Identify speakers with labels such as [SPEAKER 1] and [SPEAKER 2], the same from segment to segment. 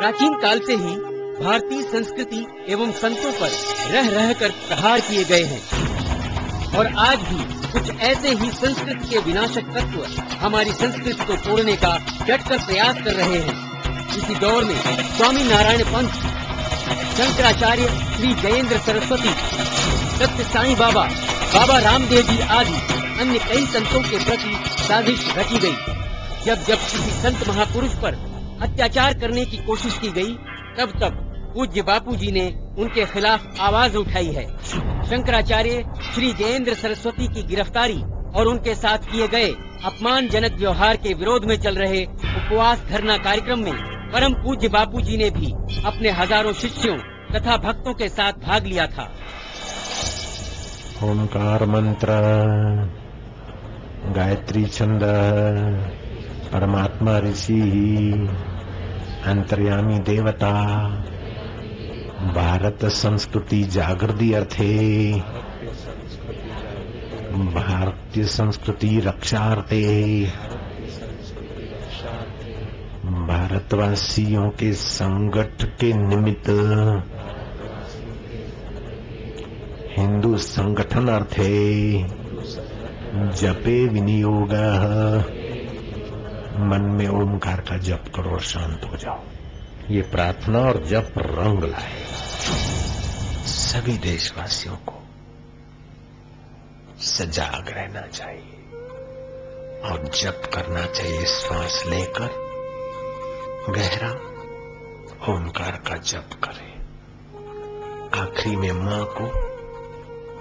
[SPEAKER 1] प्राचीन काल से ही भारतीय संस्कृति एवं संतों पर रह रह कर प्रहार किए गए हैं और आज भी कुछ ऐसे ही संस्कृति के विनाशक तत्व हमारी संस्कृति को तोड़ने का डटकर प्रयास कर रहे हैं। इसी दौर में स्वामी नारायण पंथ, शंकराचार्य, श्री जयेंद्र सरस्वती, सत्य साईं बाबा, बाबा रामदेव जी आदि अन्य कई संतों के प्रति साजिश रची गई। जब जब किसी संत महापुरुष पर अत्याचार करने की कोशिश की गई, तब पूज्य बापू जी ने उनके खिलाफ आवाज उठाई है। शंकराचार्य श्री जयेंद्र सरस्वती की गिरफ्तारी और उनके साथ किए गए अपमानजनक व्यवहार के विरोध में चल रहे उपवास धरना कार्यक्रम में परम पूज्य बापू जी ने भी अपने हजारों शिष्यों तथा भक्तों के साथ भाग लिया था।
[SPEAKER 2] ओंकार मंत्र, गायत्री छंद, परमात्मा ऋषि, अंतर्यामी देवता, भारत संस्कृति जागृति अर्थे, भारतीय संस्कृति रक्षार्थे, भारतवासियों के संगठ के निमित्त, हिंदू संगठन अर्थे, जपे विनियोग। मन में ओमकार का जप करो और शांत हो जाओ। ये प्रार्थना और जप रंग लाए। सभी देशवासियों को सजाग रहना चाहिए और जप करना चाहिए। श्वास लेकर गहरा ओमकार का जप करें। आखिरी में मां को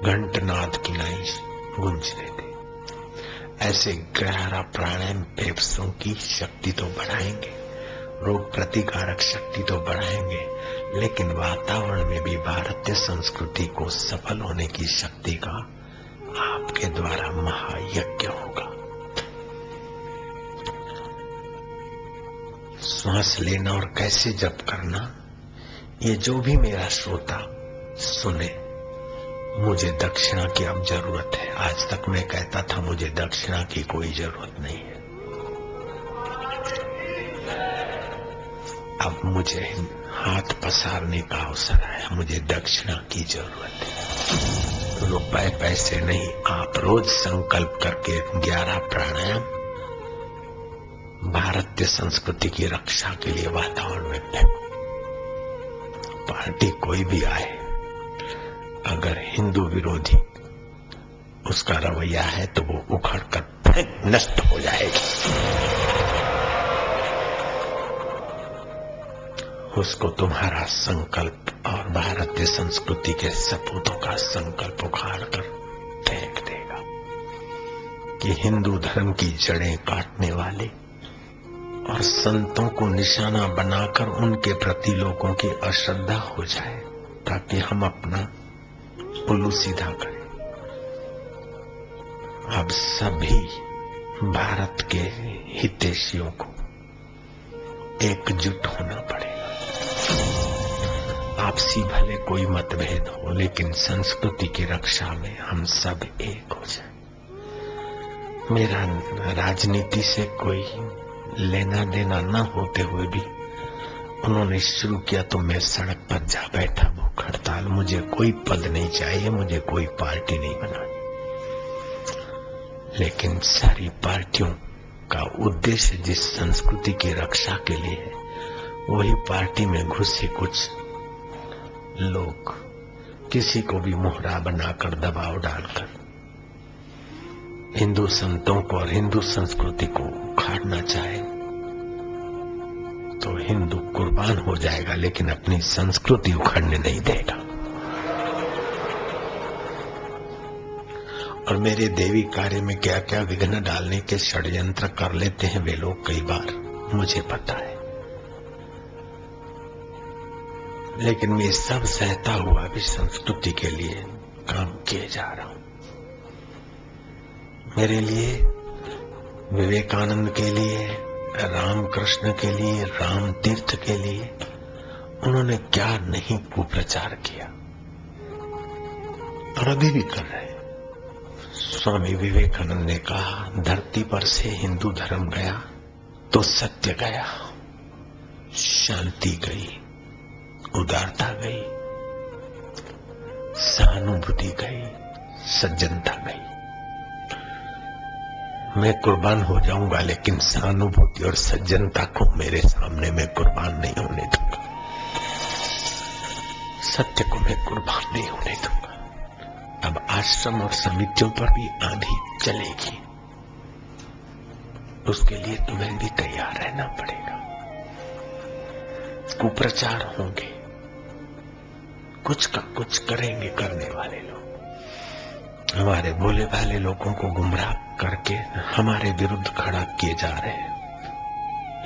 [SPEAKER 2] घंटनाद की नाई गूंजने दे। ऐसे गहरा प्राणायाम फेफड़ों की शक्ति तो बढ़ाएंगे, रोग प्रतिकारक शक्ति तो बढ़ाएंगे, लेकिन वातावरण में भी भारतीय संस्कृति को सफल होने की शक्ति का आपके द्वारा महायज्ञ होगा। श्वास लेना और कैसे जप करना, ये जो भी मेरा श्रोता सुने, मुझे दक्षिणा की अब जरूरत है। आज तक मैं कहता था मुझे दक्षिणा की कोई जरूरत नहीं है। अब मुझे हाथ पसारने का अवसर आया। मुझे दक्षिणा की जरूरत है। रुपए पैसे नहीं, आप रोज संकल्प करके 11 प्राणायाम भारतीय संस्कृति की रक्षा के लिए वातावरण में फेंको। पार्टी कोई भी आए, अगर हिंदू विरोधी उसका रवैया है तो वो उखड़ कर नष्ट हो जाएगी। उसको तुम्हारा संकल्प और भारतीय संस्कृति के सपूतों का संकल्प उखाड़ कर फेंक देगा कि हिंदू धर्म की जड़ें काटने वाले और संतों को निशाना बनाकर उनके प्रति लोगों की अश्रद्धा हो जाए, ताकि हम अपना उल्लू सीधा करें। अब सभी भारत के हितैषियों को एकजुट होना पड़ेगा। आपसी भले कोई मतभेद हो, लेकिन संस्कृति की रक्षा में हम सब एक हो जाए। मेरा राजनीति से कोई लेना देना न होते हुए भी उन्होंने शुरू किया तो मैं सड़क पर जा बैठा भूख हड़ताल। मुझे कोई पद नहीं चाहिए, मुझे कोई पार्टी नहीं बनानी, लेकिन सारी पार्टियों का उद्देश्य जिस संस्कृति की रक्षा के लिए है, वही पार्टी में घुसे कुछ लोग किसी को भी मोहरा बनाकर दबाव डालकर हिंदू संतों को और हिंदू संस्कृति को उखाड़ना चाहे तो हिंदू कुर्बान हो जाएगा, लेकिन अपनी संस्कृति उखाड़ने नहीं देगा। और मेरे देवी कार्य में क्या क्या विघ्न डालने के षड्यंत्र कर लेते हैं वे लोग, कई बार मुझे पता है, लेकिन मैं सब सहता हुआ भी संस्कृति के लिए काम किए जा रहा हूं। मेरे लिए, विवेकानंद के लिए, रामकृष्ण के लिए, राम तीर्थ के लिए उन्होंने क्या नहीं कुप्रचार किया और अभी भी कर रहे हैं। स्वामी विवेकानंद ने कहा, धरती पर से हिंदू धर्म गया तो सत्य गया। शांति गई, उदारता गई, सहानुभूति गई, सज्जनता गई। मैं कुर्बान हो जाऊंगा, लेकिन सहानुभूति और सज्जनता को मेरे सामने मैं कुर्बान नहीं होने दूंगा। सत्य को मैं कुर्बान नहीं होने दूंगा। अब आश्रम और समितियों पर भी आंधी चलेगी, उसके लिए तुम्हें भी तैयार रहना पड़ेगा। कुप्रचार होंगे, कुछ का कुछ करेंगे करने वाले लोग। हमारे भोले भाले लोगों को गुमराह करके हमारे विरुद्ध खड़ा किए जा रहे हैं।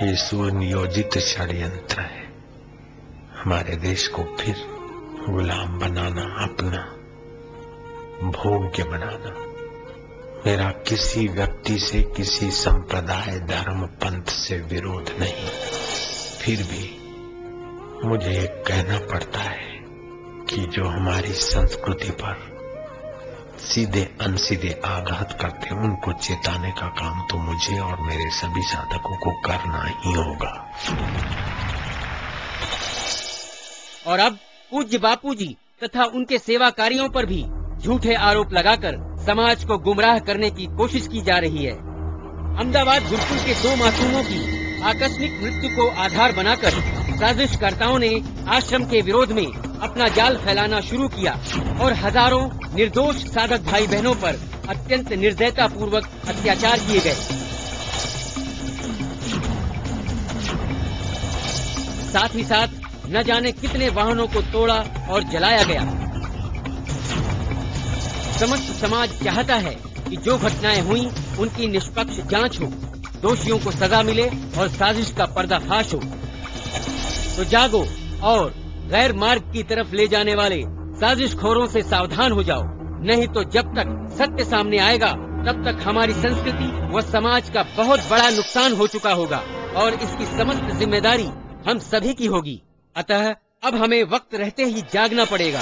[SPEAKER 2] ये सुनियोजित षड्यंत्र है, हमारे देश को फिर गुलाम बनाना, अपना भोग्य बनाना। मेरा किसी व्यक्ति से, किसी संप्रदाय, धर्म, पंथ से विरोध नहीं, फिर भी मुझे एक कहना पड़ता है कि जो हमारी संस्कृति पर सीधे अनसीधे आघात करते हैं, उनको चेताने का काम तो मुझे और मेरे सभी साधकों को करना ही होगा।
[SPEAKER 1] और अब पूज्य बापूजी तथा उनके सेवाकारियों पर भी झूठे आरोप लगाकर समाज को गुमराह करने की कोशिश की जा रही है। अहमदाबाद गुरुकुल के 2 मासूमों की आकस्मिक मृत्यु को आधार बनाकर साजिशकर्ताओं ने आश्रम के विरोध में अपना जाल फैलाना शुरू किया और हजारों निर्दोष साधक भाई बहनों पर अत्यंत निर्दयता पूर्वक अत्याचार किए गए। साथ ही साथ न जाने कितने वाहनों को तोड़ा और जलाया गया। समस्त समाज चाहता है कि जो घटनाएं हुई उनकी निष्पक्ष जांच हो, दोषियों को सजा मिले और साजिश का पर्दाफाश हो। तो जागो और गैर मार्ग की तरफ ले जाने वाले साजिशखोरों से सावधान हो जाओ, नहीं तो जब तक सत्य सामने आएगा तब तक हमारी संस्कृति व समाज का बहुत बड़ा नुकसान हो चुका होगा और इसकी समस्त जिम्मेदारी हम सभी की होगी। अतः अब हमें वक्त रहते ही जागना पड़ेगा।